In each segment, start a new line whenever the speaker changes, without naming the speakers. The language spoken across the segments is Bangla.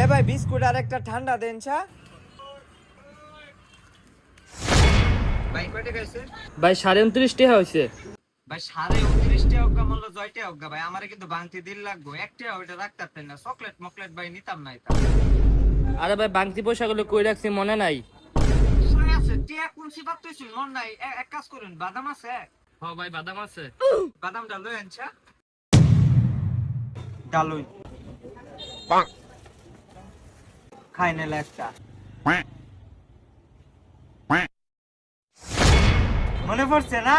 এ ভাই বিস্কুট আর একটা ঠান্ডা দেন চা। ভাই কয়টা খাইছে?
ভাই 29.5 টাকা হয়েছে।
ভাই 29.5 টাকা হোক মূল্য 6 টাকা হোক ভাই, আমারে কিন্তু ভাঙতি দিল লাগবো। একটা ওইটা রাখতে পারতেন না, চকলেট মকলেট ভাই নিতাম না এটা।
আরে ভাই বাংতি পয়সাগুলো কই রাখছি মনে নাই?
সরে আছে টিয়া কোন সিবাত তুইছিল মন নাই। এক কাজ করুন, বাদাম আছে?
হ ভাই বাদাম আছে।
বাদামটা লই আনছা। ডালুই খাই নিলে একটা। মনে পড়ছে না?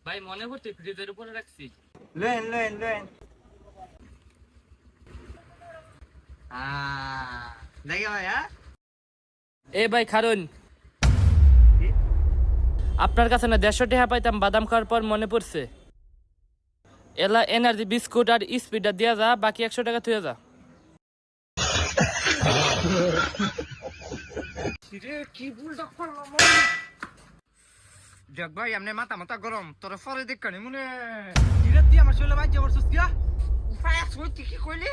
ভাই মনে করতে ফ্রিজের উপরে রাখছি।
Lane lane lane. দেখে ভাই হ্যাঁ।
এ ভাই খারুন, আপনার কাছে না 150 টাকা পাইতাম বাদাম খাওয়ার পর মনে পড়ছে। এলা এনার্জি বিস্কুট আর স্পিডটা দিয়া যা, বাকি 100 টাকা থুয়ে যা।
কি ভুলটা করলাম দেখ ভাই, এমনি মাথা মাথা গরম, তোর পরে দেখকানি মনে ধীরে দিয়ে আমার শরীরে বাজ্য করছিস কিয়া ফায়াস হইতে কি কইলি?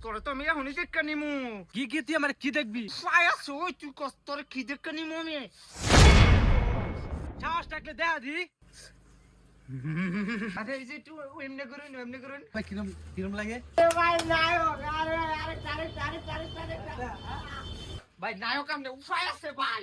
তোরে তো আমি এখনই দেখকানি মু
কি কি তুই আমার কি দেখবি?
ফায়াস হই তুই কস তোরে কি দেখকানি মু আমি
সাহস থাকলে দেখা দি।
আরে এই যে তুই এমনি করুন
ভাই কিরম কিরম লাগে?
ভাই নায়ক আরে আরে আরে আরে আরে ভাই নায়ক আমনে উফায় আছে ভাই।